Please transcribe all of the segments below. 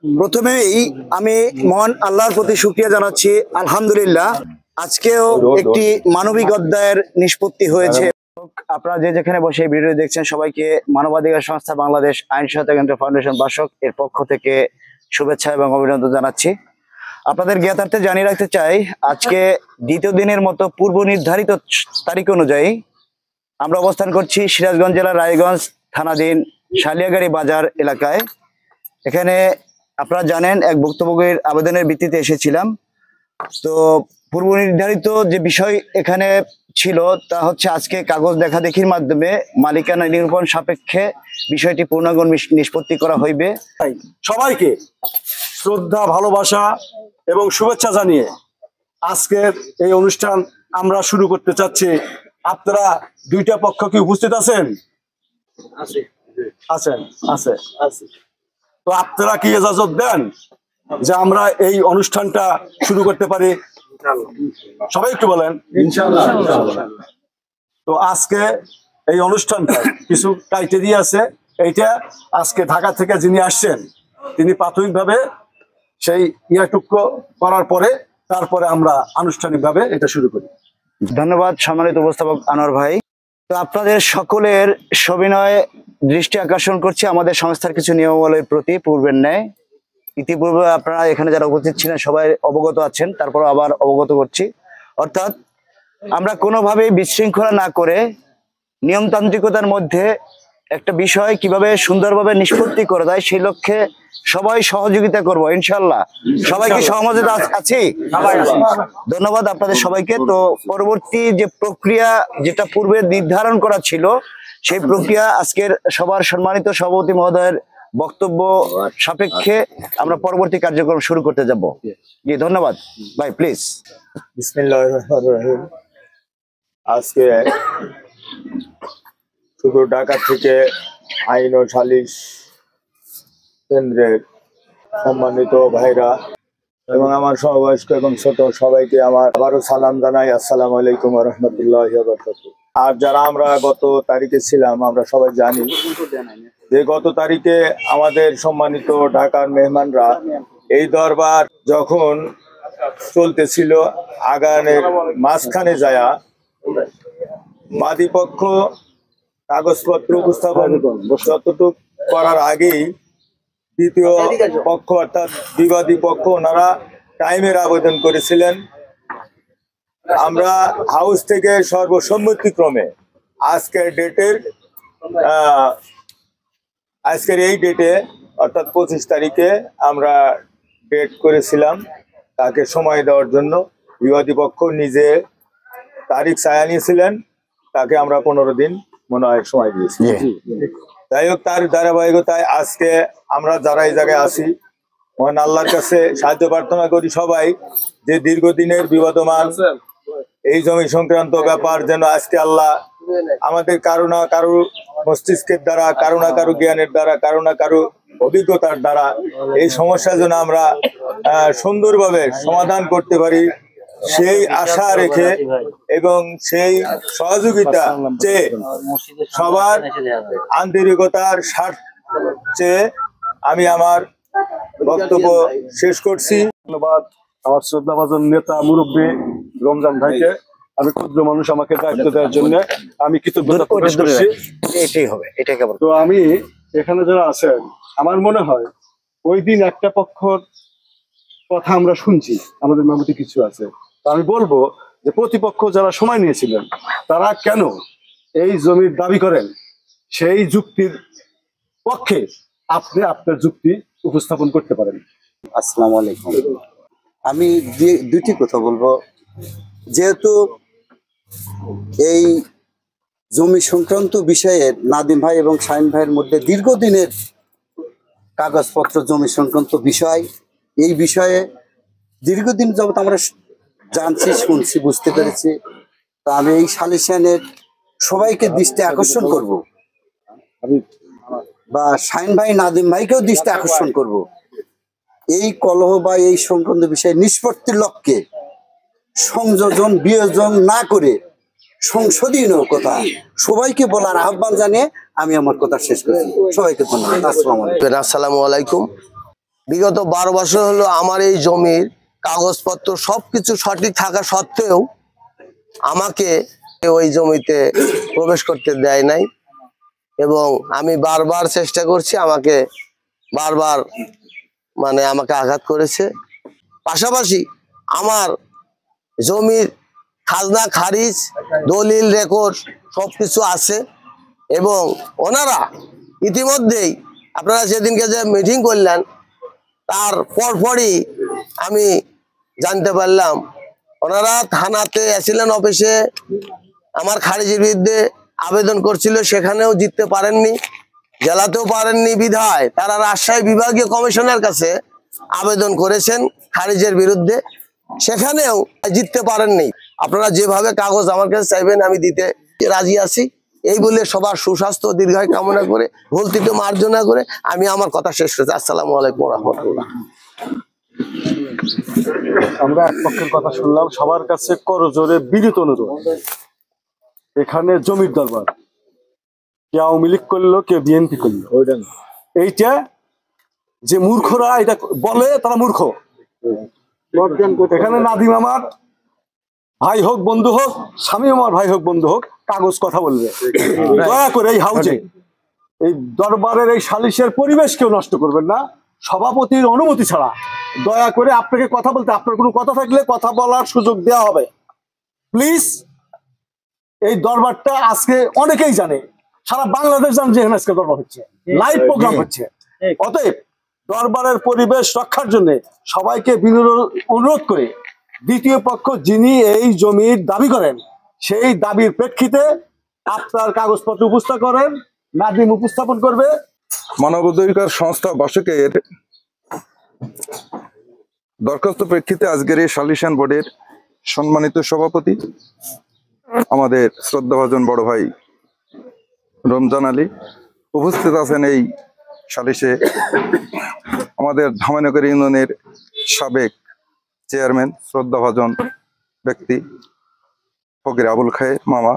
প্রথমেই আমি মহান আল্লাহর প্রতি শুকরিয়া জানাচ্ছি। আলহামদুলিল্লাহ, আজকেও একটি মানবিক অধ্যায়ের নিষ্পত্তি হয়েছে। আপনারা যে যেখানে বসে ভিডিও দেখছেন সবাইকে মানবাধিকার সংস্থা বাংলাদেশ আইন সহায়তা কেন্দ্র ফাউন্ডেশন বাসক এর পক্ষ থেকে শুভেচ্ছা এবং অভিনন্দন জানাচ্ছি। আপনাদের জ্ঞাতার্থে জানিয়ে রাখতে চাই, আজকে দ্বিতীয় দিনের মতো পূর্ব নির্ধারিত তারিখ অনুযায়ী আমরা অবস্থান করছি সিরাজগঞ্জ জেলার রায়গঞ্জ থানাধীন শালিয়াগাড়ি বাজার এলাকায়। এখানে আপনারা জানেন এক ভুক্তভোগীর আবেদনের ভিত্তিতে এসেছিলাম। তো পূর্ব নির্ধারিত যে বিষয় এখানে ছিল তা হচ্ছে আজকে কাগজ দেখা দেখির মাধ্যমে মালিকানা নিরূপণ সাপেক্ষে বিষয়টি পূর্ণাঙ্গ নিষ্পত্তি করা হইবে। সবাইকে শ্রদ্ধা, ভালোবাসা এবং শুভেচ্ছা জানিয়ে আজকের এই অনুষ্ঠান আমরা শুরু করতে চাচ্ছি। আপনারা দুইটা পক্ষ কি উপস্থিত আছেন? আছেন? আছে। তো আপনারা কি ইজাজত দেন যে আমরা এই অনুষ্ঠানটা শুরু করতে পারি? সবাই একটু বলেন ইনশাআল্লাহ। তো আজকে এই অনুষ্ঠানটা কিছু ক্রাইটেরিয়া আছে। এইটা আজকে ঢাকা থেকে যিনি আসছেন তিনি প্রাথমিকভাবে সেই ইয়াটুকু করার পরে তারপরে আমরা আনুষ্ঠানিকভাবে এটা শুরু করি। ধন্যবাদ সম্মানিত উপস্থাপক আনোয়ার ভাই। তো আপনাদের সকলের সবিনয় দৃষ্টি আকর্ষণ করছি আমাদের সংস্থার কিছু নিয়মাবলীর প্রতি। পূর্বের ন্যায় ইতিপূর্বে আপনারা এখানে যারা উপস্থিত ছিলেন সবাই অবগত আছেন, তারপর আবার অবগত করছি। অর্থাৎ আমরা কোনোভাবেই বিশৃঙ্খলা না করে নিয়মতান্ত্রিকতার মধ্যে একটা বিষয় কিভাবে সুন্দরভাবে নিষ্পত্তি করা যায় সেই লক্ষ্যে সবাই সহযোগিতা করব ইনশাল্লাহ। সবাইকে সহমর্যাদা আছি। ধন্যবাদ আপনাদের সবাইকে। তো পরবর্তী যে প্রক্রিয়া যেটা পূর্বে নির্ধারণ করা ছিল সেই প্রক্রিয়া আজকের সবার সম্মানিত সভাপতি মহোদয়ের বক্তব্য সাপেক্ষে আমরা পরবর্তী কার্যক্রম শুরু করতে যাব। জি ধন্যবাদ ভাই, প্লিজ। বিসমিল্লাহির রহমানির রহিম। আজকে শুধু ঢাকা থেকে আইন ও সালিশ কেন্দ্রের সম্মানিত ভাইরা এবং আমার সমবয়স্ক এবং ছোট সবাইকে আমার আবারও সালাম জানাই। আসসালামু আলাইকুম ওয়া রাহমাতুল্লাহি ওয়া বারাকাতুহু। আর যারা আমরা গত তারিখে ছিলাম আমরা সবাই জানি যে গত তারিখে আমাদের সম্মানিত ঢাকার মেহমানরা এই দরবার যখন চলতেছিল আগানের মাঝখানে যায়া বাদীপক্ষ কাগজপত্র উপস্থাপন যতটুক করার আগেই দ্বিতীয় পক্ষ অর্থাৎ বিবাদী পক্ষ ওনারা টাইমের আবেদন করেছিলেন। আমরা হাউস থেকে সর্বসম্মতিক্রমে আজকের এই ডেটে অর্থাৎ 25 তারিখে আমরা ডেট করেছিলাম তাকে সময় দেওয়ার জন্য। বিবাদী পক্ষ নিজে তারিখ চায়া নিয়েছিলেন, তাকে আমরা 15 দিন মনে হয় সময় দিয়েছি। যাই হোক, তার ধারাবাহিকতায় আজকে আমরা যারা এই জায়গায় আসি মহান আল্লাহর কাছে সাহায্য প্রার্থনা করি সবাই যে দীর্ঘদিনের বিবাদমান এই জমি সংক্রান্ত ব্যাপার যেন আজকে আল্লাহ আমাদের কারো না কারো মস্তিষ্কের দ্বারা, কারো না কারো জ্ঞানের দ্বারা, কারো না কারো অভিজ্ঞতার দ্বারা এই সমস্যা যেন আমরা সুন্দরভাবে সমাধান করতে পারি সেই আশা রেখে এবং সেই সহযোগিতা চেয়ে সবার আন্তরিকতার স্বার্থে আমি আমার বক্তব্য শেষ করছি। ধন্যবাদ আমার শ্রদ্ধাভাজন নেতা মুরব্বী রমজান ভাইকে। আমি ক্ষুদ্র মানুষ, আমাকে দায়িত্ব দেওয়ার জন্য আমি কৃতজ্ঞতা প্রকাশ করছি। এটাই হবে, এটাই কেবল। তো আমি এখানে যারা আছেন আমার মনে হয় ওই দিন একটা পক্ষর কথা আমরা শুনছি, আমাদের মেমোতে কিছু আছে। তো আমি বলবো যে প্রতিপক্ষ যারা সময় নিয়েছিলেন তারা কেন এই জমির দাবি করেন সেই যুক্তির পক্ষে আপনি আপনার যুক্তি উপস্থাপন করতে পারেন। আসসালামু আলাইকুম। আমি দুইটি কথা বলবো। যেহেতু এই জমি সংক্রান্ত বিষয়ে নাদিম ভাই এবং শাহিন ভাইয়ের মধ্যে দীর্ঘদিনের কাগজপত্র জমি সংক্রান্ত বিষয়, এই বিষয়ে দীর্ঘদিন যাবত আমরা জানছি, শুনছি, বুঝতে পেরেছি। তা আমি এই সালিশানের সবাইকে দৃষ্টি আকর্ষণ করব বা শাহিন ভাই নাদিম ভাইকেও দৃষ্টি আকর্ষণ করব, এই কলহ বা এই সংক্রান্ত বিষয়ে নিষ্পত্তির লক্ষ্যে সংযোজন বিয়োজন না করে সংশোধনীয় কথা সবাইকে বলার আহ্বান জানিয়ে আমি আমার কথা শেষ করছি। সবাইকে ধন্যবাদ। আসসালামু আলাইকুম। বিগত 12 বছর হলো আমার এই জমির কাগজপত্র সবকিছু সঠিক থাকা সত্ত্বেও আমাকে ওই জমিতে প্রবেশ করতে দেয় নাই, এবং আমি বারবার চেষ্টা করছি, আমাকে বারবার আমাকে আঘাত করেছে। পাশাপাশি আমার জমির খাজনা খারিজ, দলিল, রেকর্ড সবকিছু আছে, এবং ওনারা ইতিমধ্যেই আপনারা যেদিনকে যে মিটিং করলেন তার পরপরই আমি জানতে পারলাম ওনারা থানাতে এসেছিলেন, অফিসে আমার খারিজের বিরুদ্ধে আবেদন করছিল, সেখানেও জিততে পারেননি, জেলাতেও পারেননি বিধায় তারা রাজশাহী বিভাগীয় কমিশনের কাছে আবেদন করেছেন খারিজের বিরুদ্ধে, সেখানেও জিততে পারেননি। আপনারা যেভাবে কাগজ আমার কাছে চাইবেন আমি দিতে রাজি আছি। এই বলে সবার সুস্বাস্থ্য দীর্ঘায়ু কামনা করে, ভুল ত্রুটি মার্জনা করে আমি আমার কথা শেষ করছি। আসসালামু আলাইকুম ওয়া রাহমাতুল্লাহ। আমরা এক পক্ষের কথা শুনলাম, সবার কাছে করজোরে বিনীত অনুরোধ, এখানে জমির দরবার, কে আওয়ামী লীগ করলো, কে বিএনপি করলো, এইটা যে মূর্খরা এটা বলে তারা মূর্খ। এখানে নাদিম আমার ভাই হোক বন্ধু হোক, স্বামী আমার ভাই হোক বন্ধু হোক, কাগজ কথা বলবে। দয়া করে এই হাউজে এই দরবারের এই সালিশের পরিবেশ কেউ নষ্ট করবেন না সভাপতির অনুমতি ছাড়া। দয়া করে আপনাকে কথা বলতে, আপনার কোনো কথা থাকলে কথা বলার সুযোগ দেওয়া হবে প্লিজ। এই দরবারটা আজকে অনেকেই জানে, সারা বাংলাদেশ জানে যে আজকে দরবার হচ্ছে, লাইভ প্রোগ্রাম হচ্ছে। অতএব দরবারের পরিবেশ রক্ষার জন্য সবাইকে অনুরোধ করে দ্বিতীয় পক্ষ যিনি এই জমির দাবি করেন সেই দাবির প্রেক্ষিতে আপনার কাগজপত্র উপস্থাপন করেন, নাদিম উপস্থাপন করবে। মানবাধিকার সংস্থা বাসকের দরখাস্ত প্রেক্ষিতে আজকের এই সালিশান বোর্ডের সম্মানিত সভাপতি আমাদের শ্রদ্ধাভাজন বড় ভাই রমজান আলী উপস্থিত আছেন। এই সালিশে আমাদের ধামানগর ইউনিয়নের সাবেক চেয়ারম্যান শ্রদ্ধাভাজন ব্যক্তি ফকির আবুল খায়ের মামা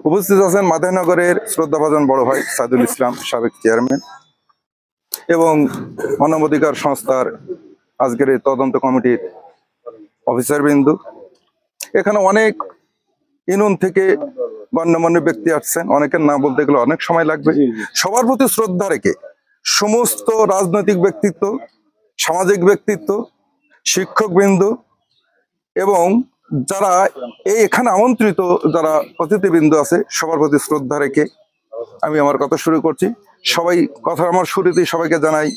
উপস্থিত আছেন। মাদারীনগরের শ্রদ্ধাভাজন বড় ভাই সাইদুল ইসলাম সাবেক চেয়ারম্যান, এবং মানবাধিকার সংস্থার আজকের এই তদন্ত কমিটির অফিসার বিন্দু। এখানে অনেক ইউনিয়ন থেকে গণ্যমান্য ব্যক্তি আসছেন, অনেকের নাম বলতে গেলে অনেক সময় লাগবে। সবার প্রতি শ্রদ্ধা রেখে সমস্ত রাজনৈতিক ব্যক্তিত্ব, সামাজিক ব্যক্তিত্ব, শিক্ষক বিন্দু এবং যারা এই এখানে আমন্ত্রিত যারা অতিথিবৃন্দ আছে সবার প্রতি শ্রদ্ধা রেখে আমি আমার কথা শুরু করছি। সবাই কথা আমার শুরুতেই সবাইকে জানাই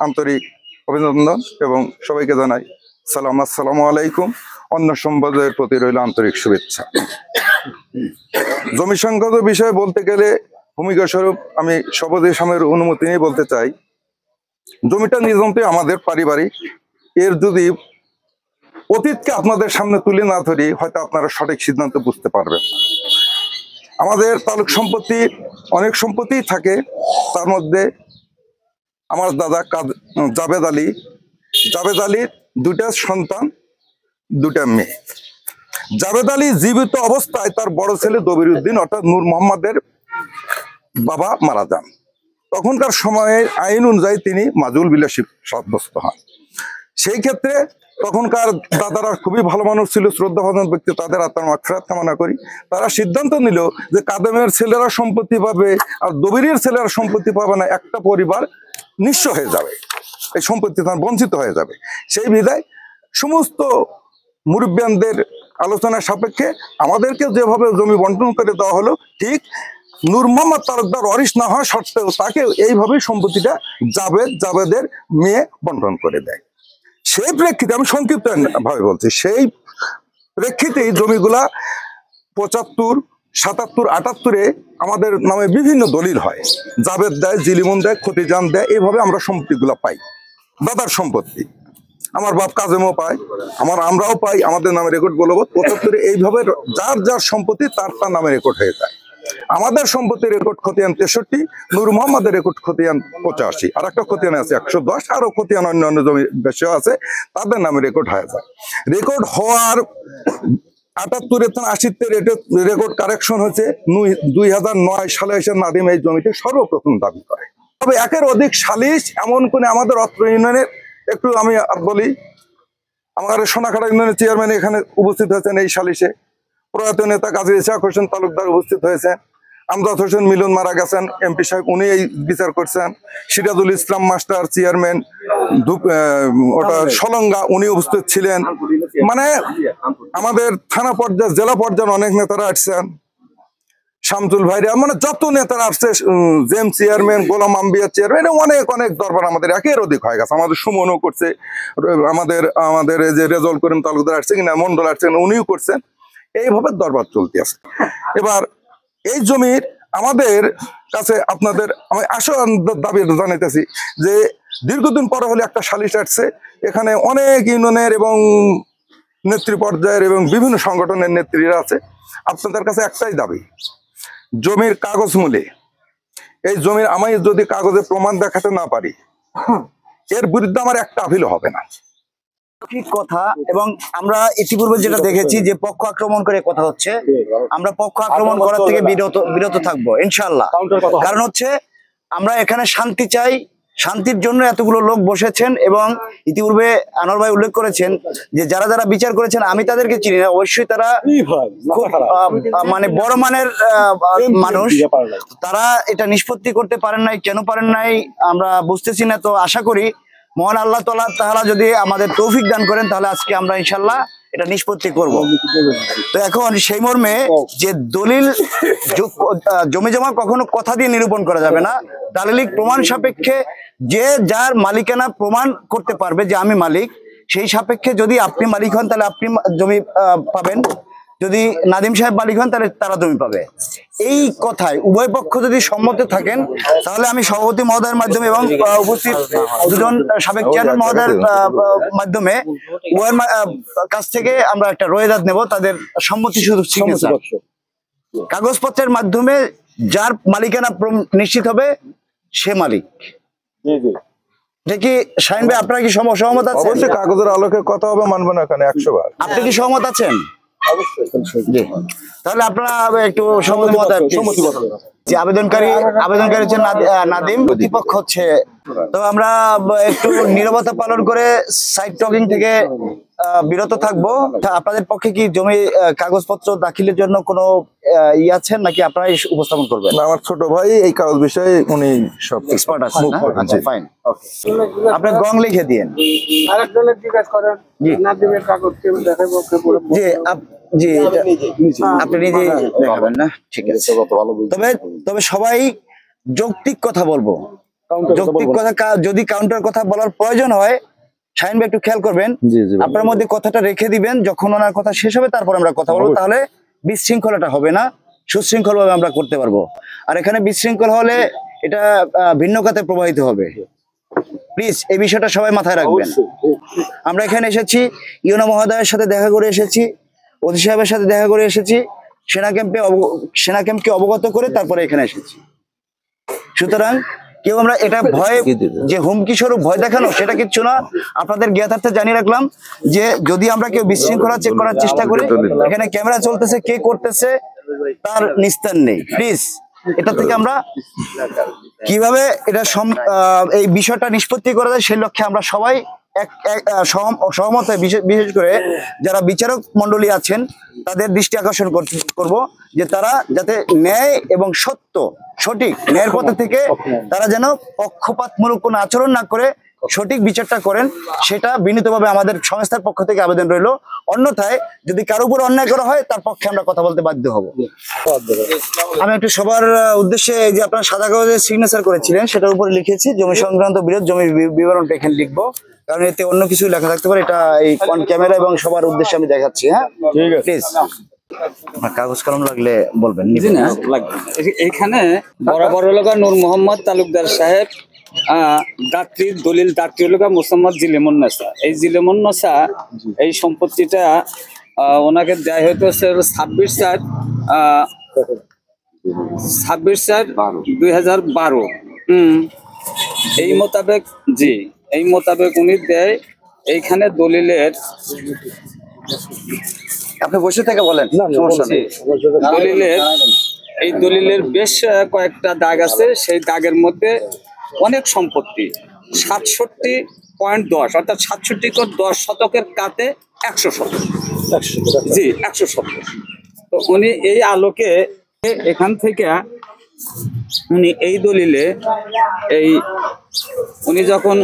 আন্তরিক অভিনন্দন এবং সবাইকে জানাই সালাম, আসসালামু আলাইকুম। অন্য সম্প্রদায়ের প্রতি রইল আন্তরিক শুভেচ্ছা। জমি সংক্রান্ত বিষয়ে বলতে গেলে ভূমিকা স্বরূপ আমি সভাপতির সামনের অনুমতি নিয়ে বলতে চাই, জমিটা নিজামতে আমাদের পারিবারিক। এর যদি অতীতকে আপনাদের সামনে তুলে না ধরি হয়তো আপনারা সঠিক সিদ্ধান্ত বুঝতে পারবেন। আমাদের তালুক সম্পত্তি অনেক সম্পত্তি থাকে, তার মধ্যে আমার দাদা জাবেদ আলীর দুটা সন্তান, দুটা মেয়ে। জাবেদ আলী জীবিত অবস্থায় তার বড় ছেলে দবিরউদ্দিন অর্থাৎ নূর মোহাম্মদের বাবা মারা যান। তখনকার সময়ে আইন অনুযায়ী তিনি মাজুল বিলাসী সাব্যস্ত হন। সেই ক্ষেত্রে তখনকার দাদারা খুবই ভালো মানুষ ছিল, শ্রদ্ধাভাজন ব্যক্তি, তাদের আত্মার মাগফিরাত কামনা করি। তারা সিদ্ধান্ত নিল যে কাদেমের ছেলেরা সম্পত্তি পাবে আর দবিরের ছেলেরা সম্পত্তি পাবে না, একটা পরিবার নিঃস্ব হয়ে যাবে, এই সম্পত্তি তার বঞ্চিত হয়ে যাবে। সেই বিধায় সমস্ত মুরব্বিয়ানদের আলোচনার সাপেক্ষে আমাদেরকে যেভাবে জমি বন্টন করে দেওয়া হলো, ঠিক নূর মোহাম্মদ তালুকদার ওয়ারিশ না হওয়া সত্ত্বেও তাকে এইভাবেই সম্পত্তিটা জাবেদের মেয়ে বন্টন করে দেয়। সেই প্রেক্ষিতে আমি সংক্ষিপ্ত ভাবে বলছি, সেই প্রেক্ষিতেই জমিগুলা 75, 77, 78-এ আমাদের নামে বিভিন্ন দলিল হয়। জাবেদ দেয়, জিলিমন দেয়, খতিজান দেয়, এইভাবে আমরা সম্পত্তিগুলা পাই। দাদার সম্পত্তি আমার বাপ কাজেমও পায়, আমরাও পাই, আমাদের নামে রেকর্ড বলবৎ। 75-এ এইভাবে যার যার সম্পত্তি তার নামে রেকর্ড হয়ে যায়। আমাদের সম্পত্তির রেকর্ড খতিয়ান 63, নূর মোহাম্মদের রেকর্ড খতিয়ান 85, আর একটা খতিয়ান আছে 110, আরো খতিয়ান অন্যান্য জমি বেশি আছে, তাদের নামে রেকর্ড হয়ে যায়। রেকর্ড হওয়ার 78-এ 80-তে রেকর্ড কারেকশন হয়েছে। 2009 সালে এসে নাদিম এই জমিতে সর্বপ্রথম দাবি করে। তবে একের অধিক সালিশ এমন কোন আমাদের অত্র ইউনিয়নের একটু আমি বলি, আমার সোনাখাড়া ইউনিয়নের চেয়ারম্যান এখানে উপস্থিত হয়েছেন এই সালিশে, প্রয়াত নেতা কাজী ইসহাক হোসেন তালুকদার উপস্থিত হয়েছেন, আমজাদ হোসেন মিলন মারা গেছেন এমপি সাহেব, উনি এই বিচার করছেন, সিরাজুল ইসলাম মাস্টার চেয়ারম্যান ওটা সলঙ্গা, উনি উপস্থিত ছিলেন। মানে আমাদের থানা পর্যায়ে জেলা পর্যায়ে অনেক নেতারা আসছেন, শামসুল ভাইরা, মানে যত নেতারা আসছে, জেম চেয়ারম্যান, গোলাম আম্বিয়া চেয়ারম্যান, অনেক অনেক দরবার আমাদের একের অধিক হয়ে গেছে। আমাদের সুমনও করছে, আমাদের এই যে রেজল করিম তালুকদার আসছে কিনা, মন্ডল আসছেন, উনিও করছেন, এইভাবে দরবার চলতে আছে। এবার এই জমির আমাদের কাছে আপনাদের আমি আশা দাবি জানাইতেছি যে দীর্ঘদিন পরে হলে একটা সালিশ আসছে, এখানে অনেক ইউনিয়নের এবং নেত্রী পর্যায়ের এবং বিভিন্ন সংগঠনের নেত্রীরা আছে। আপনাদের কাছে একটাই দাবি, জমির কাগজ মূলে এই জমির আমি যদি কাগজে প্রমাণ দেখাতে না পারি, এর বিরুদ্ধে আমার একটা আপিল হবে না। ঠিক কথা। এবং আমরা ইতিপূর্বে যেটা দেখেছি যে পক্ষ আক্রমণ করে কথা হচ্ছে, আমরা পক্ষ আক্রমণ করার থেকে বিরত থাকবো ইনশাআল্লাহ। কারণ হচ্ছে আমরা এখানে শান্তি চাই, শান্তির জন্য এতগুলো লোক বসেছেন। এবং ইতিপূর্বে আনোয়ার ভাই উল্লেখ করেছেন যে যারা যারা বিচার করেছেন আমি তাদেরকে চিনি না, অবশ্যই তারা খুব মানে বড় মানের মানুষ, তারা এটা নিষ্পত্তি করতে পারেন নাই। কেন পারেন নাই আমরা বুঝতেছি না। তো আশা করি মহান আল্লাহ তাআলা যদি আমাদের তৌফিক দান করেন তাহলে আজকে আমরা ইনশাআল্লাহ এটা নিষ্পত্তি করব। তো এখন সেই মর্মে যে দলিল জমি জমা কখনো কথা দিয়ে নিরূপণ করা যাবে না, দালিলিক প্রমাণ সাপেক্ষে যে যার মালিকানা প্রমাণ করতে পারবে যে আমি মালিক, সেই সাপেক্ষে যদি আপনি মালিক হন তাহলে আপনি জমি পাবেন, যদি নাদিম সাহেব মালিক হন তাহলে তারা জমি পাবে। এই কথায় উভয় পক্ষ যদি সম্মত থাকেন তাহলে আমি সভাপতি মহোদয়ের মাধ্যমে এবং উপস্থিত দুজন সাবেক চেয়ারম্যান মহোদয়ের মাধ্যমে উভয়ের কাছ থেকে আমরা একটা রোয়েদাদ নেব, তাদের সম্মতি শুধু সিগনেচার কাগজপত্রের মাধ্যমে যার মালিকানা নিশ্চিত হবে সে মালিক। এটা কি শাহিন ভাই আপনারা কি সহমত আছেন? অবশ্যই কাগজের আলোকে কথা হবে, মানবে না এখানে 100 বার। আপনি কি সহমত আছেন? তাহলে আপনারা একটু যে আবেদনকারী হচ্ছে নাদিম, প্রতিপক্ষ হচ্ছে। তো আমরা একটু নীরবতা পালন করে সাইড টকিং থেকে বিরত থাকবো। আপনাদের পক্ষে কি জমি কাগজপত্র দাখিলের জন্য কোনো আছেন নাকি আপনারা উপস্থাপন করবেন? আমার ছোট ভাই এই কাগজ বিষয়ে উনি সব এক্সপার্ট আছেন। আচ্ছা ফাইন, ওকে। আপনি গং লিখে দিয়েন। আরেকজনের জিজ্ঞাসা করেন, নাদিমের কাগজ কেউ দেখাবো? জি আপনি নিজে দেখাবেন না? ঠিক আছে। তবে সবাই যৌক্তিক কথা বলবো, যৌক্তিক কথা। যদি কাউন্টার কথা বলার প্রয়োজন হয় শাহিন ভাই একটু খেয়াল করবেন, আপনার মধ্যে কথাটা রেখে দিবেন, যখন ওনার কথা শেষ হবে তারপর আমরা কথা বলবো। তাহলে বিশৃঙ্খলাটা হবে না, সুশৃঙ্খল ভাবে আমরা করতে পারবো। আর এখানে বিশৃঙ্খল হলে এটা ভিন্ন খাতে প্রবাহিত হবে। প্লিজ এই বিষয়টা সবাই মাথায় রাখবেন। আমরা এখানে এসেছি ইউনো মহোদয়ের সাথে দেখা করে এসেছি, ওসি সাহেবের সাথে দেখা করে এসেছি, সেনা ক্যাম্পকে অবগত করে তারপরে এখানে এসেছি। সুতরাং কেউ আমরা এটা ভয় যে হুমকি স্বরূপ ভয় দেখানো সেটা কিচ্ছু না। আপনাদের জ্ঞাতার্থে জানিয়ে রাখলাম যে যদি আমরা কেউ বিশৃঙ্খলা চেক করার চেষ্টা করি, এখানে ক্যামেরা চলতেছে, কে করতেছে তার নিস্তার নেই। প্লিজ এটা থেকে আমরা কিভাবে এটা এই বিষয়টা নিষ্পত্তি করা যায় সেই লক্ষ্যে আমরা সবাই সহমত হয়। বিশেষ করে যারা বিচারক মন্ডলী আছেন তাদের দৃষ্টি আকর্ষণ করব যে তারা যাতে ন্যায় এবং সঠিক ন্যায়ের পথে থেকে তারা যেন পক্ষপাতমূলক কোনো আচরণ না করে সঠিক বিচারটা করেন, সেটা বিনীতভাবে আমাদের সংস্থার পক্ষ থেকে আবেদন রইল। অন্যথায় যদি কারো উপর অন্যায় করা হয় তার পক্ষে আমরা কথা বলতে বাধ্য হব। আমি একটু সবার উদ্দেশ্যে যে আপনারা সাদা কাগজে সিগনেচার করেছিলেন সেটার উপরে লিখেছি জমি সংক্রান্ত বিরোধ, জমি বিবরণটা এখানে লিখবো, কারণ এতে অন্য কিছু লেখা থাকতে পারে। এটা এই অন ক্যামেরা এবং সবার উদ্দেশ্যে আমি দেখাচ্ছি। হ্যাঁ ঠিক আছে, প্লিজ কাগজ কলম লাগলে বলবেন। এইখানে বরাবর লগা নূর মোহাম্মদ তালুকদার সাহেব দলিল দাত্রী লগা মোসাম্মদ জিলেমুন্নেসা। এই জিলেমুন্নেসা এই সম্পত্তিটা ওনাকে দেয় হয়তো 26/4/2012 এই মোতাবেক এই মোতাবেক উনি দেয়। এইখানে দলিলের আপনি বসে থেকে বলেন, দলিলের বেশ কয়েকটা দাগ আছে। সেই দাগের মধ্যে অনেক সম্পত্তি 67 .10 অর্থাৎ 67 শতকের কাতে 100 শতক। জি 100 শতক। তো উনি এই আলোকে এখান থেকে উনি এই দলিলে উনি যখন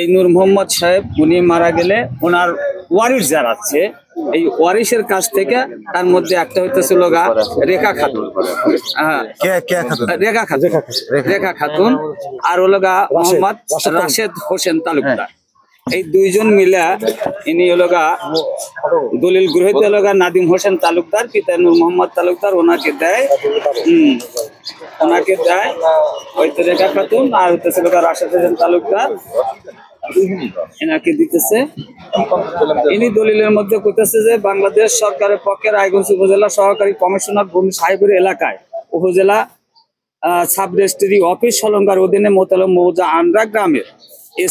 এই নূর মোহাম্মদ সাহেব উনি মারা গেলে ওনার ওয়ারিশ যারা আছে এই ওয়ারিশের কাছ থেকে তার মধ্যে একটা হইতেছিল রেখা খাতুন, রেখা খাতুন আর হলো মোহাম্মদ রাশেদ হোসেন তালুকদার। এই দুইজন মিলে ইনি হলো দলিল গ্রহীত হলো নাদিম হোসেন তালুকদার, পিতা নূর মোহাম্মদ তালুকদার ওনাকে দেয় হয়তো রেখা খাতুন আর হইতেছিল রাশেদ হোসেন তালুকদার এনাকে দিতেছে। ইনি দলিলের মধ্যে কইতেছে যে বাংলাদেশ সরকারের পক্ষে রায়গঞ্জ উপজেলা সহকারী কমিশনার ভূমি সাহেবের এলাকায় উপজেলা সাব রেজিস্ট্রি অফিস সলঙ্গার অধীনে মোতালব মৌজা আন্ড্রা গ্রামের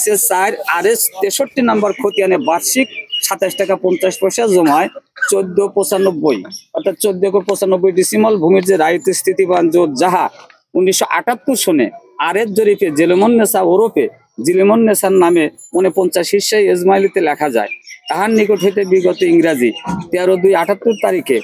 SS 4 RS 63 নম্বর খতিয়ানে বার্ষিক 27 টাকা 50 পয়সা জমায় 1495 অর্থাৎ 1495 ডিসিমল ভূমির যে রায়িত স্থিতিবান জোট যাহা 1978 সনে আরের জরিপে জেলেমুন্নেসা ওরফে জিলেমুন্নেসার নামে 49 হিস্সায় ইসমাইলিতে লেখা যায়, তাহার নিকট হইতে বিগত ইংরাজি 13/2/78 তারিখে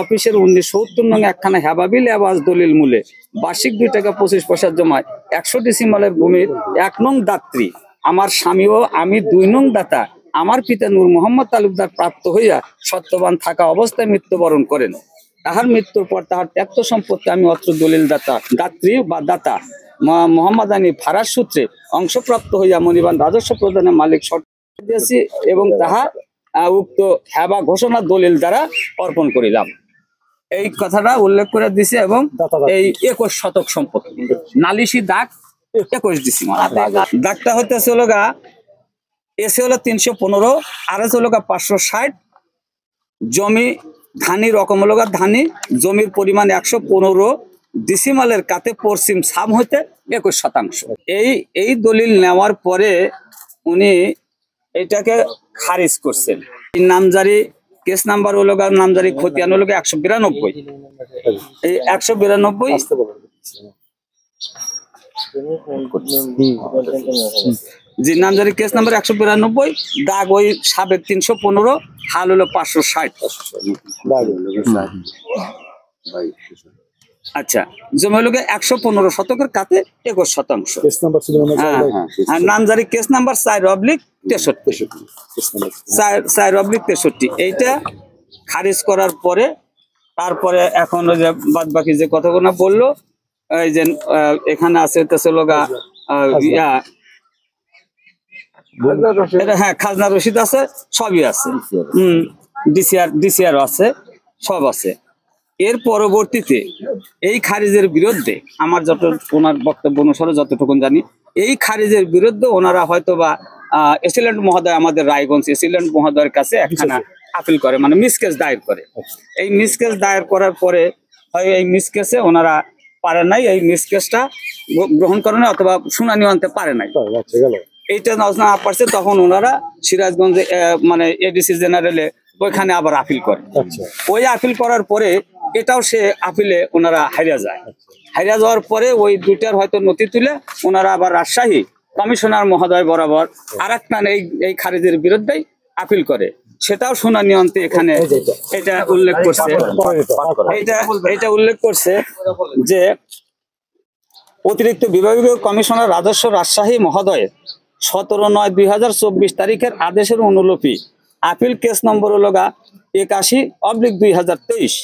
অফিসের 1970 নং একখানা হেবাবিল আবাস দলিল মূলে বার্ষিক 2 টাকা 25 পয়সা জমায় 100 ডিসিমলের ভূমির 1 নং দাত্রী আমার স্বামী ও আমি 2 নং দাতা আমার পিতা নূর মোহাম্মদ তালুকদার প্রাপ্ত হইয়া সত্যবান থাকা অবস্থায় মৃত্যুবরণ করেন। তাহার মৃত্যুর পর তাহার ত্যক্ত সম্পত্তি আমি অত্র দলিল দাত্রী বা দাতা মোহাম্মদানী ফারাজ সূত্রে অংশপ্রাপ্ত হইয়া মনিবান রাজস্ব প্রদানের মালিক শর্ত দিয়েছি এবং তাহা উক্ত হেবা ঘোষণা দলিল দ্বারা অর্পণ করিলাম। এই কথাটা উল্লেখ করে দিছে এবং এই 21 শতক সম্পত্তি নালিশি দাগ 21 ডিসিমাল। দাগটা হইতেছে হলো এসে হলো 315 আর এসে হলো 560। জমি ধানি রকম হলো ধানি, জমির পরিমাণ 115 ডিসিমালের কাতে পশ্চিম সাম হইতে 21 শতাংশ। এই দলিল নেওয়ার পরে উনি এটাকে খারিজ করছেন। নামজারি কেস নাম্বার হলো নামজারি খতিয়ান হলো 192। এই 192 জি নামজারি কেস নাম্বার 192, দাগ ওই সাবেক 315, হাল হলো 560। আচ্ছা জমি হলো 115 শতকের কাতে 21 শতাংশ। নামজারি কেস নাম্বার 4/63 এইটা খারিজ করার পরে তারপরে এখন ওই যে বাদ বাকি যে কথাগুলো বললো এই যে এখানে আছে হ্যাঁ খাজনা রসিদ আছে, সবই আছে, ডিসিআর আছে, সব আছে। এর পরবর্তীতে এই খারিজের বিরুদ্ধে আমার ওনার বক্তব্য অনুসারে যতটুকু জানি এই খারিজের বিরুদ্ধে ওনারা হয়তো বা এসিলেন্ট মহোদয় আমাদের রায়গঞ্জ এসিলেন্ট মহোদয়ের কাছে একখানা আপিল করে, মানে মিসকেস দায়ের করে। এই মিসকেস দায়ের করার পরে হয় এই মিসকেসে ওনারা পারে নাই, এই মিসকেসটা গ্রহণ করে নাই অথবা শুনানি আনতে পারে নাই। এইটা না পারছে তখন ওনারা সিরাজগঞ্জে মানে এডিসি জেনারেলে ওইখানে আবার আপিল করে। ওই আপিল করার পরে এটাও সে আপিলে ওনারা হারিয়ে যায়। হারিয়ে যাওয়ার পরে ওই দুইটার হয়তো নথি তুলে ওনারা আবার রাজশাহী কমিশনার মহোদয় বরাবর আরেকটা এই খারিজের বিরুদ্ধেই আপিল করে, সেটাও শুনানি অন্তে এখানে এটা উল্লেখ করছে। এটা উল্লেখ করছে যে অতিরিক্ত বিভাগীয় কমিশনার রাজস্ব রাজশাহী মহোদয়ের 17/9/2024 তারিখের আদেশের অনুলিপি আপিল কেস নম্বর হলো 81/2023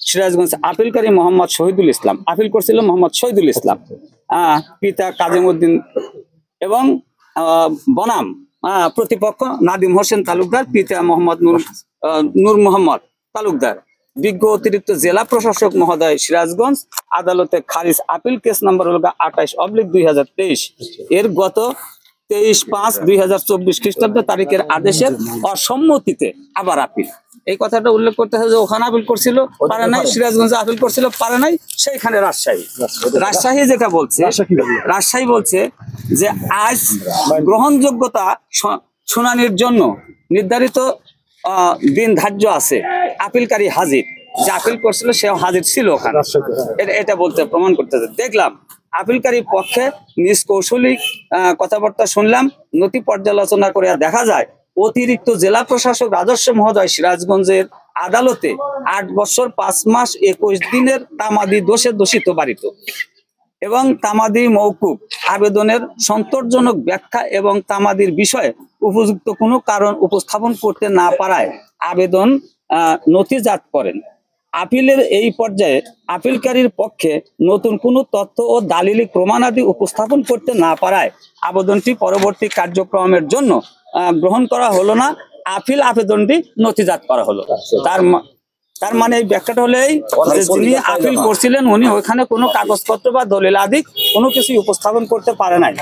সিরাজগঞ্জ আপিলকারী মোহাম্মদ শহীদুল ইসলাম, আপিল করছিল মোহাম্মদ শহীদুল ইসলাম, পিতা কাজিমউদ্দিন এবং বনাম প্রতিপক্ষ নাদিম হোসেন তালুকদার, পিতা মোহাম্মদ নূর মোহাম্মদ তালুকদার। বিজ্ঞ অতিরিক্ত জেলা প্রশাসক মহোদয় সিরাজগঞ্জ আদালতে খারিজ আপিল কেস নম্বর হলো 28/2023 এর গত 23/5/2024 খ্রিস্টাব্দ তারিখের আদেশের অসম্মতিতে আবার আপিল। এই কথাটা উল্লেখ করতে হয় যে ওখানে আপিল করছিল পারে নাই, সিরাজগঞ্জে আপিল করছিল পারে নাই, সেইখানে রাজশাহী যেটা বলছে, রাজশাহী বলছে যে আজ গ্রহণযোগ্যতা শুনানির জন্য নির্ধারিত দিন ধার্য আছে, আপিলকারী হাজির, যে আপিল করছিল সেও হাজির ছিল ওখানে, এটা বলতে প্রমাণ করতেছে। দেখলাম আপিলকারীর পক্ষে নিজ কৌশলিক কথাবার্তা শুনলাম। নথি পর্যালোচনা করে দেখা যায় অতিরিক্ত জেলা প্রশাসক রাজস্ব মহোদয় সিরাজগঞ্জের আদালতে 8 বছর 5 মাস 21 দিনের তামাদি দোষে দোষিত বারিত এবং তামাদি মওকুফ আবেদনের সন্তোষজনক ব্যাখ্যা এবং তামাদির বিষয়ে উপযুক্ত কোনো কারণ উপস্থাপন করতে না পারায় আবেদন নথিজাত করেন। আপিলের এই পর্যায়ে আপিলকারীর পক্ষে নতুন কোনো তথ্য ও দালিলিক প্রমাণাদি উপস্থাপন করতে না পারায় আবেদনটি পরবর্তী কার্যক্রমের জন্য গ্রহণ করা হলো না। আপিল আবেদনটি নথিজাত করা হলো। তার মানে এই ব্যাখ্যাটা হলো এই যে যিনি আপিল করছিলেন উনি ওইখানে কোনো কাগজপত্র বা দলিল আদি কোনো কিছু উপস্থাপন করতে পারে নাই,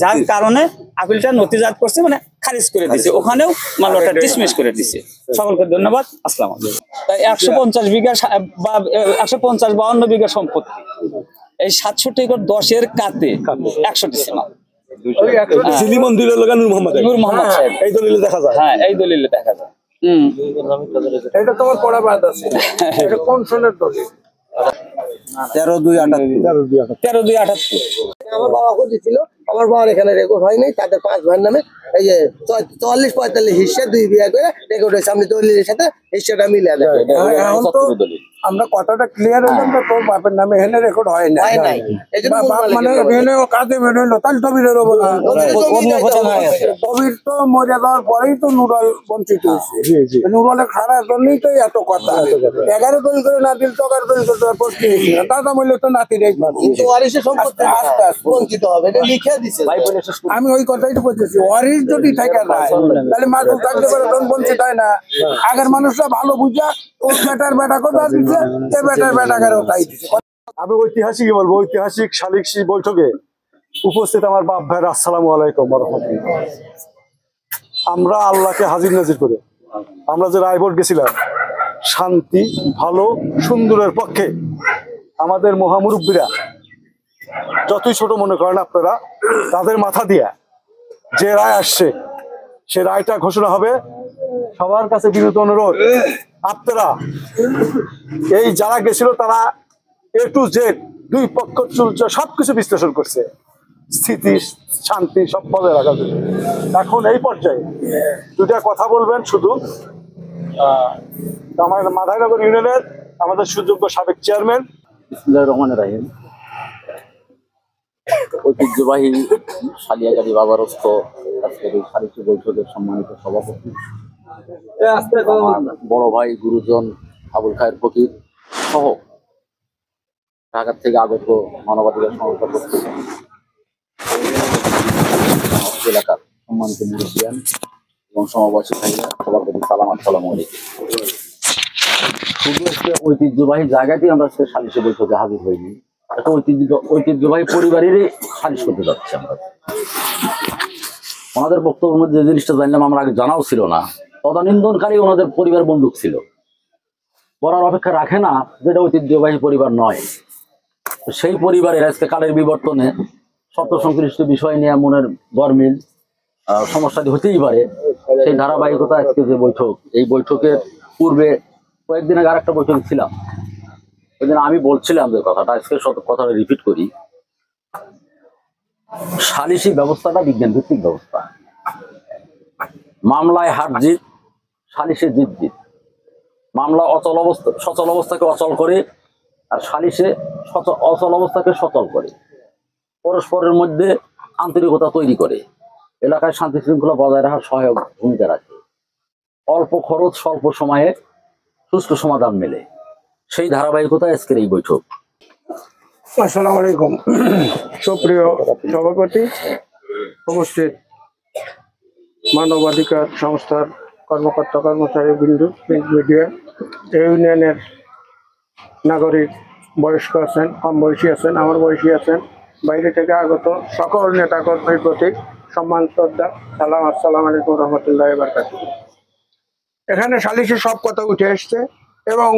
যার কারণে আপিলটা নথিজাত করছে, মানে খারিজ করে দিয়েছে, ওখানেও মামলাটা ডিসমিস করে দিয়েছে। সকলকে ধন্যবাদ। আসসালামু আলাইকুম। তাই 150 বিঘা বা 150-52 বিঘা সম্পত্তি এই 67 একর 10-এর কাতে 100 ডিসিমাল জিলিমন দিল লগা নূর মোহাম্মদ সাহেব এই দলিলে দেখা যায়। হ্যাঁ, এই দলিলে দেখা যায়। এটা তোমার পড়া বাদ আছে। এটা কোন সনের দলিল? 13-2-78 আমার বাবা দিছিল। আমার বাবার এখানে রেকর্ড হয় নাই, তাদের 5 ভাইয়ের নামে এই যে 44-45 হিস্সা 2 বিঘা করে রেকর্ড হয়েছে। আমি দলিলের সাথে হিস্সাটা মিলিয়ে দেব। এখন তো আমরা কথাটা ক্লিয়ার হলাম তো, তোর বাপের নামে এখানে রেকর্ড হয় না। বাপ মানে এখানে কাজে বেরোলো, তাহলে তবিরের হবো না। তবির তো মরে যাওয়ার পরেই তো নুরাল বঞ্চিত হয়েছে। নুরালের খারাপ জন্যই তো এত কথা। 11 দলিল করে না দিল, 11 দলিল করে দেওয়ার পর কি হয়েছিল? দাদা মূল্য তো নাতি রেখে আস্তে আস্তে বঞ্চিত হবে, এটা লিখে দিছে। আমি ওই কথাই তো বলতেছি, ওয়ারিশ যদি থাকে যায় তাহলে মাতুল থাকতে পারে, তখন বঞ্চিত হয় না। আগের মানুষরা ভালো বুঝা ওর বেটার বেটা কথা দিচ্ছে, এ বেটার বেটাকারও তাই দিচ্ছে। আমি ঐতিহাসিক বলবো, ঐতিহাসিক সালিসি বৈঠকে উপস্থিত আমার বাপ ভাইরা, আসসালামু আলাইকুম ওয়া রাহমাতুল্লাহ। আমরা আল্লাহকে হাজির নাজির করে আমরা যে রায়বোর্ড গেছিলাম, শান্তি ভালো সুন্দরের পক্ষে আমাদের মহামুরব্বীরা যতই ছোট মনে করেন আপনারা, তাদের মাথা দিয়া যে রায় আসছে সে রায়টা ঘোষণা হবে। সবার কাছে বিনীত অনুরোধ, আপনারা এই যারা গেছিল তারা A to Z 2 পক্ষ সবকিছু বিশ্লেষণ করছে, স্থিতি শান্তি সব বজায় রাখার জন্য। এখন এই পর্যায়ে দুটা কথা বলবেন শুধু। আমার মাধাইনগর ইউনিয়নের আমাদের সুযোগ্য সাবেক চেয়ারম্যান বিসমিল্লাহির রহমানির রহিম, ঐতিহ্যবাহী সালিয়াকারী বাবারস্থ আজকের এই সালিসি বৈঠকের সম্মানিত সভাপতি, বড় ভাই গুরুজন আবুল খায়ের ফকির সহ ঢাকা থেকে আগত মানবাধিকার সংস্থা কর্তৃক এলাকার সম্মানিত মুরব্বিয়ান এবং সমাবাসী ভাইরা, সবার প্রতি সালাম, আসসালামু আলাইকুম। শুধু একটা ঐতিহ্যবাহী জায়গাতেই আমরা সে সালিসি বৈঠকে হাজির হইনি, একটা ঐতিহ্যবাহী পরিবারেরই সালিশ করতে যাচ্ছি আমরা। ওনাদের বক্তব্যের মধ্যে যে জিনিসটা জানলাম আমার আগে জানাও ছিল না, তদানীন্দনকারী ওনাদের পরিবার বন্দুক ছিল, বলার অপেক্ষা রাখে না যেটা ঐতিহ্যবাহী পরিবার নয়। সেই পরিবারের আজকে কালের বিবর্তনে সত্য সংশ্লিষ্ট বিষয় নিয়ে মনের গরমিল সমস্যাটি হতেই পারে। সেই ধারাবাহিকতা আজকে যে বৈঠক, এই বৈঠকের পূর্বে কয়েকদিন আগে আরেকটা বৈঠকে ছিলাম, ওই দিন আমি বলছিলাম যে কথাটা, আজকে কথাটা রিপিট করি। সালিসি ব্যবস্থাটা বিজ্ঞান ভিত্তিক ব্যবস্থা। মামলায় হার জিত, সালিসে জিত জিত। মামলা সচল অবস্থাকে অচল করে, আর সালিসে অচল অবস্থাকে সচল করে, পরস্পরের মধ্যে আন্তরিকতা তৈরি করে, এলাকায় শান্তি শৃঙ্খলা বজায় রাখার সহায়ক ভূমিকা রাখে, অল্প খরচ স্বল্প সময়ে সুষ্ঠু সমাধান মেলে। সেই ধারাবাহিকতায় আজকের এই বৈঠক। আসসালামু আলাইকুম। সুপ্রিয় সভাপতি, উপস্থিত মানবাধিকার সংস্থার কর্মকর্তা কর্মচারী বিন্দু, প্রিন্ট মিডিয়া, ইউনিয়নের নাগরিক, বয়স্ক আছেন, কম বয়সী আছেন, আমার বয়সী আছেন, বাইরে থেকে আগত সকল নেতাকর্মীর প্রতি সম্মান শ্রদ্ধা, সালাম, আসসালামু আলাইকুম রহমতুল্লাহি ওয়া বারাকাতুহু। এখানে সালিসি সব কথা উঠে এসছে এবং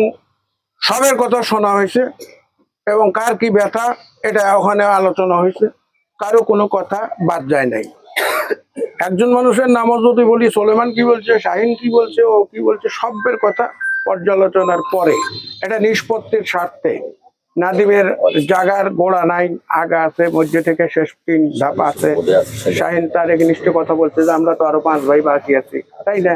সবের কথা শোনা হয়েছে এবং কার কি ব্যথা এটা ওখানে আলোচনা হয়েছে, কারো কোনো কথা বাদ যায় নাই। একজন মানুষের নামও যদি বলি, সোলেমান কি বলছে, শাহিন কি বলছে, ও কি বলছে, সবের কথা পর্যালোচনার পরে এটা নিষ্পত্তির স্বার্থে নাদিমের জাগার গোড়া নাই, আগা আছে, মধ্যে থেকে শেষ 3 ধাপ আছে। শাহিন তার একনিষ্ঠ কথা বলছে যে আমরা তো আরো 5 ভাই বাকি আছি, তাই না?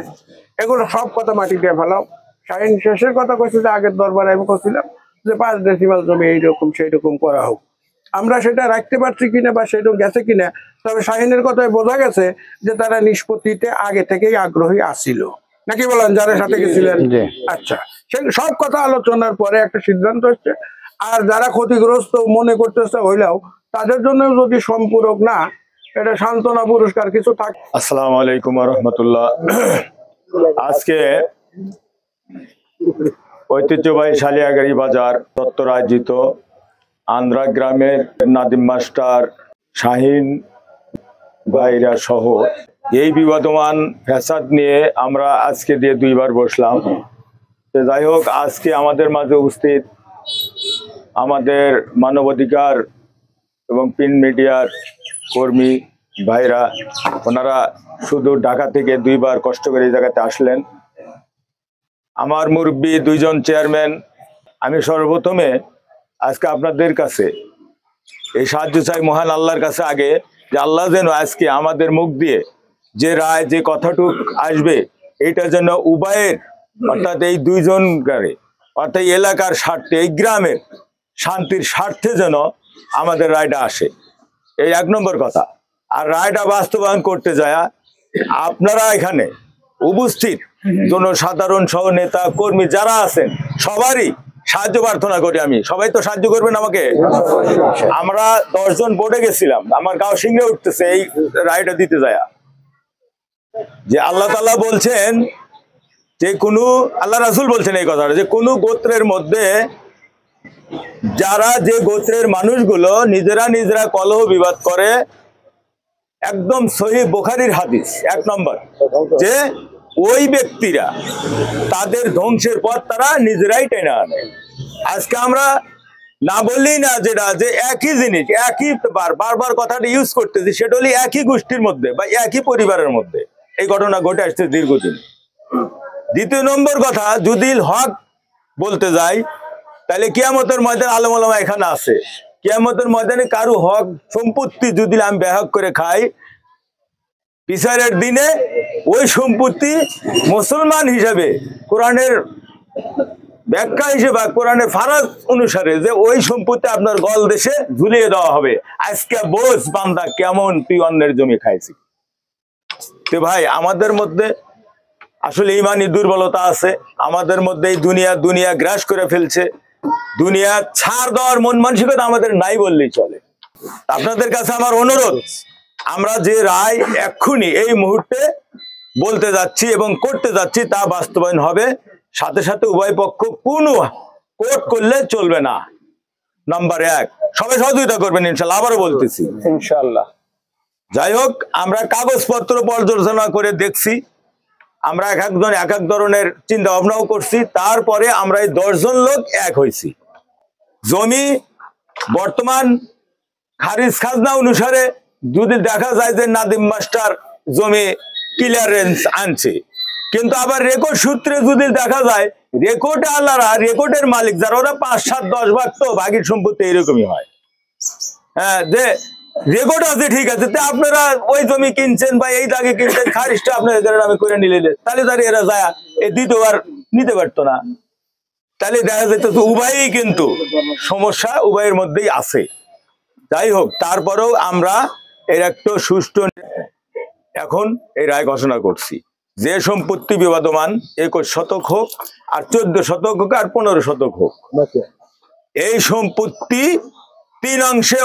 এগুলো সব কথা মাটি দিয়ে ফেলাও। শাহিন শেষের কথা কইছে যে আগের দরবারে আমি বলছিলাম যে 5 ডেসিমাল জমি এইরকম সেইরকম করা হোক। আমরা সেটা রাখতে পারছি কিনা বা সেটা গেছে কিনা, তবে শাহিনের কথায় বোঝা গেছে যে তারা নিষ্পত্তিতে আগে থেকেই আগ্রহী আসছিল, নাকি বলেন যারা সাথে গেছিলেন? আচ্ছা, সব কথা আলোচনার পরে একটা সিদ্ধান্ত হচ্ছে। আর যারা ক্ষতিগ্রস্ত মনে করতেছে হইলেও তাদের জন্য যদি সম্পূরক না, এটা সান্ত্বনা পুরস্কার কিছু থাকে। আসসালামু আলাইকুম ওয়া রাহমাতুল্লাহ। আজকে ঐতিহ্যবাহী সালিয়াগাড়ি বাজার দত্তর আয়োজিত আন্দ্রা গ্রামের নাদিম মাস্টার, শাহিন ভাইরা সহ এই বিবাদমান ফ্যাসাদ নিয়ে আমরা আজকে দিয়ে 2 বার বসলাম। যাই হোক, আজকে আমাদের মাঝে উপস্থিত আমাদের মানবাধিকার এবং প্রিন্ট মিডিয়ার কর্মী ভাইরা, ওনারা শুধু ঢাকা থেকে 2 বার কষ্ট করে এই জায়গাতে আসলেন। আমার মুরব্বী 2 জন চেয়ারম্যান, আমি সর্বপ্রথমে আজকে আপনাদের কাছে এই সাহায্য চাই মহান আল্লাহর কাছে আগে, যে আল্লাহ যেন আজকে আমাদের মুখ দিয়ে যে রায়, যে কথাটুক আসবে, এটা যেন উভয়ের অর্থাৎ এই 2 জনকারে অর্থাৎ এলাকার স্বার্থে, এই গ্রামের শান্তির স্বার্থে যেন আমাদের রায়টা আসে, এই 1 নম্বর কথা। আর রায়টা বাস্তবায়ন করতে যায় আপনারা এখানে উপস্থিত জনসাধারণ সহ নেতা কর্মী যারা আছেন সবারই সাহায্য প্রার্থনা করি আমি। সবাই তো সাহায্য করবেন আমাকে। আমরা 10 জন বোর্ডে গেছিলাম, আমার গাও সিংহে উঠতেছে এই রায়টা দিতে যায়। যে আল্লাহ তাআলা বলছেন যে কোনো, আল্লাহ রাসূল বলছেন এই কথাটা, যে কোনো গোত্রের মধ্যে যারা, যে গোত্রের মানুষগুলো নিজেরা কলহ বিবাদ করে, একদম সহিহ বুখারীর হাদিস 1 নম্বর, যে ওই ব্যক্তিরা তাদের ধ্বংসের পথ তারা নিজেরাই টেনে আনে। আজকে আমরা না বললেই না, যেটা যে একই জিনিস, একই বারবার কথাটা ইউজ করতেছি, সেটা হলো একই গোষ্ঠীর মধ্যে বা একই পরিবারের মধ্যে এই ঘটনা ঘটে আসছে দীর্ঘদিন। 2 নম্বর কথা, যদি হক বলতে যাই তাহলে কিয়ামতের ময়দানে আলেম ওলামা এখানে আছে, কিয়ামতের ময়দানে কারো হক সম্পত্তি যদি আমি বেহক করে খাই, বিচারের দিনে ওই সম্পত্তি মুসলমান হিসেবে কোরআনের ব্যাখ্যা হিসেবে, কোরআনের ফারাজ অনুসারে, যে ওই সম্পত্তি আপনার গল দেশে ঝুলিয়ে দেওয়া হবে। আজকে বোঝ বান্দা কেমন তুই অন্যের জমি খাইছি। তো ভাই, আমাদের মধ্যে আসলে ইমানি দুর্বলতা আছে, আমাদের মধ্যে এই দুনিয়া গ্রাস করে ফেলছে। দুনিয়া ছাড় দেওয়ার মন মানসিকতা আমাদের নাই বললেই চলে। আপনাদের কাছে আমার অনুরোধ, আমরা যে রায় এক্ষুনি এই মুহূর্তে বলতে যাচ্ছি এবং করতে যাচ্ছি তা বাস্তবায়ন হবে। সাথে সাথে উভয় পক্ষ কোনো কোর্ট করলে চলবে না। নাম্বার 1, সবাই সহযোগিতা করবেন ইনশাল্লাহ, আবারও বলতেছি ইনশাল্লাহ। যাই হোক, আমরা কাগজপত্র পর্যালোচনা করে দেখছি, আমরা এক একজন এক এক ধরনের চিন্তা ভাবনাও করছি। তারপরে আমরা এই 10 জন লোক এক হয়েছি। জমি বর্তমান খারিজ খাজনা অনুসারে যদি দেখা যায় যে নাদিম মাস্টার জমি ক্লিয়ারেন্স আনছে, কিন্তু আবার রেকর্ড সূত্রে যদি দেখা যায় রেকর্ডে আল্লাহরা, রেকর্ডের মালিক যারা, ওরা 5, 7, 10 ভাগ তো ভাগের সম্পত্তি এরকমই হয়। হ্যাঁ, যে রেকর্ড আছে ঠিক আছে, তো আপনারা ওই জমি কিনছেন বা এই দাগে কিনছেন, খারিজটা আপনাদের নামে করে নিলেন, তাহলে তার এরা যায় এই 2বার নিতে পারতো না। তাহলে দেখা যেত উভয়ই কিন্তু সমস্যা উভয়ের মধ্যেই আছে। যাই হোক, তারপরেও আমরা এর একটা সুষ্ঠু এখন এই রায় ঘোষণা করছি, যে সম্পত্তি বিবাদমান 21 শতক হোক আর 14 শতক হোক আর 15 শতক হোক, এই সম্পত্তি 3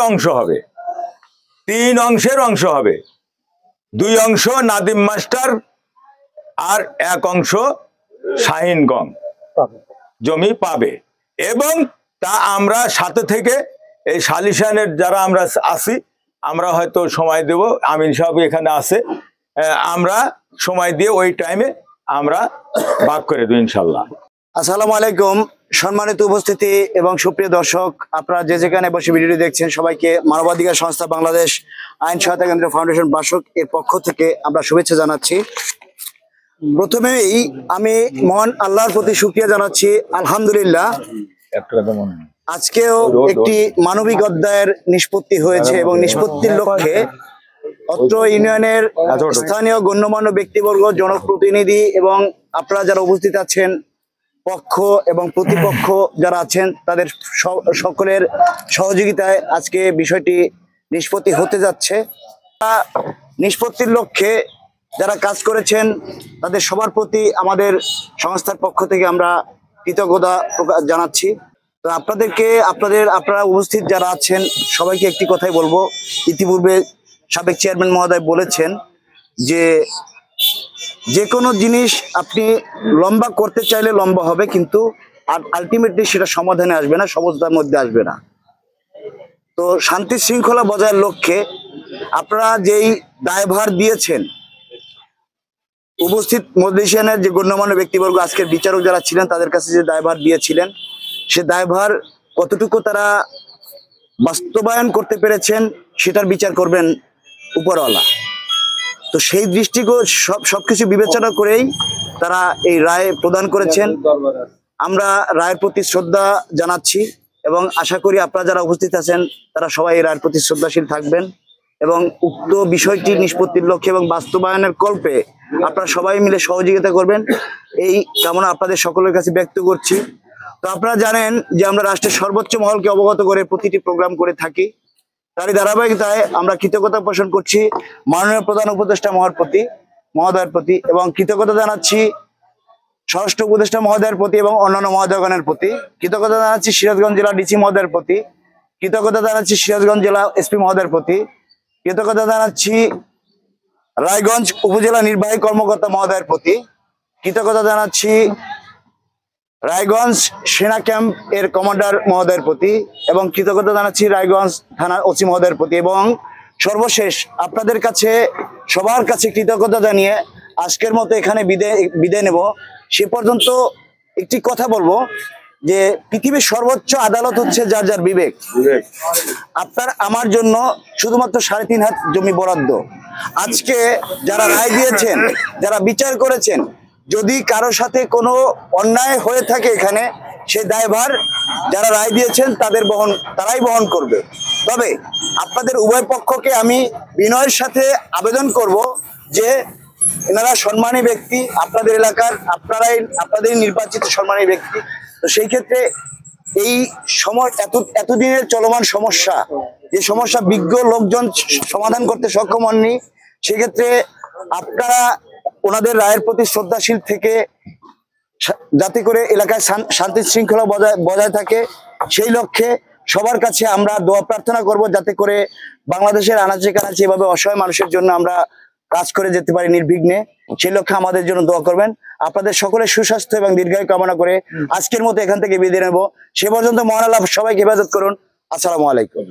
অংশ হবে। 3 অংশের অংশ হবে। 2 অংশ নাদিম মাস্টার আর 1 অংশ শাহিনগঞ্জ জমি পাবে। এবং তা আমরা সাথে থেকে এই সালিশানের যারা আমরা আছি, আমরা হয়তো সময় দেব, আমিন সাহেব এখানে আছে, আমরা সময় দিয়ে ওই টাইমে আমরা ভাগ করে দেব ইনশাল্লাহ। আসসালামু আলাইকুম সম্মানিত উপস্থিতি এবং সুপ্রিয় দর্শক, আপনারা যে যেখানে বসে ভিডিওটি দেখছেন সবাইকে মানবাধিকার সংস্থা বাংলাদেশ আইন সহায়তা কেন্দ্র ফাউন্ডেশন বাসক এর পক্ষ থেকে আমরা শুভেচ্ছা জানাচ্ছি। প্রথমেই আমি মহান আল্লাহর প্রতি শুকরিয়া জানাচ্ছি। আলহামদুলিল্লাহ, আজকেও একটি মানবিক অধ্যায়ের নিষ্পত্তি হয়েছে এবং নিষ্পত্তির লক্ষ্যে অত্র ইউনিয়নের স্থানীয় গণ্যমান্য ব্যক্তিবর্গ, জনপ্রতিনিধি এবং আপনারা যারা উপস্থিত আছেন, পক্ষ এবং প্রতিপক্ষ যারা আছেন, তাদের সকলের সহযোগিতায় আজকে বিষয়টি নিষ্পত্তি হতে যাচ্ছে। নিষ্পত্তির লক্ষ্যে যারা কাজ করেছেন তাদের সবার প্রতি আমাদের সংস্থার পক্ষ থেকে আমরা কৃতজ্ঞতা জানাচ্ছি। তো আপনারা উপস্থিত যারা আছেন সবাইকে একটি কথাই বলবো, ইতিপূর্বে সাবেক চেয়ারম্যান মহোদয় বলেছেন যে কোনো জিনিস আপনি লম্বা করতে চাইলে লম্বা হবে, কিন্তু আলটিমেটলি সেটা সমাধানে আসবে না, সমস্যার মধ্যে আসবে না। তো শান্তি শৃঙ্খলা বজায়ের লক্ষ্যে আপনারা যেই দায়ভার দিয়েছেন, উপস্থিত মজলিসিয়ানের যে গণ্যমান্য ব্যক্তিবর্গ, আজকের বিচারক যারা ছিলেন তাদের কাছে যে দায়ভার দিয়েছিলেন, সে দায়ভার কতটুকু তারা বাস্তবায়ন করতে পেরেছেন সেটার বিচার করবেন উপরওয়ালা। তো সেই দৃষ্টিকোণ সবকিছু বিবেচনা করেই তারা এই রায় প্রদান করেছেন। আমরা রায়ের প্রতি শ্রদ্ধা জানাচ্ছি এবং আশা করি আপনারা যারা উপস্থিত আছেন তারা সবাই এই রায়ের প্রতি শ্রদ্ধাশীল থাকবেন এবং উক্ত বিষয়টি নিষ্পত্তির লক্ষ্যে এবং বাস্তবায়নের কল্পে আপনারা সবাই মিলে সহযোগিতা করবেন, এই কামনা আপনাদের সকলের কাছে ব্যক্ত করছি। তো আপনারা জানেন যে আমরা রাষ্ট্রের সর্বোচ্চ মহলকে অবগত করে প্রতিটি প্রোগ্রাম করে থাকি। তারই ধারাবাহিকতায় আমরা কৃতজ্ঞতা পোষণ করছি মাননীয় প্রধান উপদেষ্টা মহোদয়ের প্রতি এবং কৃতজ্ঞতা জানাচ্ছি স্বরাষ্ট্র উপদেষ্টা মহোদয়ের প্রতি এবং অন্যান্য মহোদয়গণের প্রতি। কৃতজ্ঞতা জানাচ্ছি সিরাজগঞ্জ জেলা ডিসি মহোদয়ের প্রতি। কৃতজ্ঞতা জানাচ্ছি সিরাজগঞ্জ জেলা এসপি মহোদয়ের প্রতি। কৃতজ্ঞতা জানাচ্ছি রায়গঞ্জ উপজেলা নির্বাহী কর্মকর্তা মহোদয়ের প্রতি। কৃতজ্ঞতা জানাচ্ছি রায়গঞ্জ সেনা ক্যাম্প এর কমান্ডার মহোদয়ের প্রতি এবং কৃতজ্ঞতা জানাচ্ছি রায়গঞ্জ থানার ওসি মহোদয়ের প্রতি। এবং সর্বশেষ আপনাদের কাছে সবার কাছে কৃতজ্ঞতা জানিয়ে আজকের মতো এখানে বিদায় নেব। সে পর্যন্ত একটি কথা বলবো যে পৃথিবীর সর্বোচ্চ আদালত হচ্ছে যার যার বিবেক। আপনার আমার জন্য শুধুমাত্র 3.5 হাত জমি বরাদ্দ। আজকে যারা রায় দিয়েছেন, যারা বিচার করেছেন, যদি কারো সাথে কোনো অন্যায় হয়ে থাকে এখানে, সেই দায়ভার যারা রায় দিয়েছেন তারাই বহন করবে। তবে আপনাদের উভয় পক্ষকে আমি বিনয়ের সাথে আবেদন করব যে এনারা সম্মানী ব্যক্তি, আপনাদের এলাকার আপনাদের নির্বাচিত সম্মানী ব্যক্তি। তো সেই ক্ষেত্রে এই এতদিনের চলমান সমস্যা, যে সমস্যা বিজ্ঞ লোকজন সমাধান করতে সক্ষম হননি, সেক্ষেত্রে আপনারা ওনাদের রায়ের প্রতি শ্রদ্ধাশীল থেকে যাতে করে এলাকায় শান্তি শৃঙ্খলা বজায় থাকে, সেই লক্ষ্যে সবার কাছে আমরা দোয়া প্রার্থনা করব যাতে করে বাংলাদেশের আনাচে কানাচে এভাবে অসহায় মানুষের জন্য আমরা কাজ করে যেতে পারি নির্বিঘ্নে। সেই লক্ষ্যে আমাদের জন্য দোয়া করবেন। আপনাদের সকলের সুস্বাস্থ্য এবং দীর্ঘায়ু কামনা করে আজকের মতো এখান থেকে বিদায় নেব। সে পর্যন্ত মহান আল্লাহ সবাইকে হেফাজত করুন। আসসালামু আলাইকুম।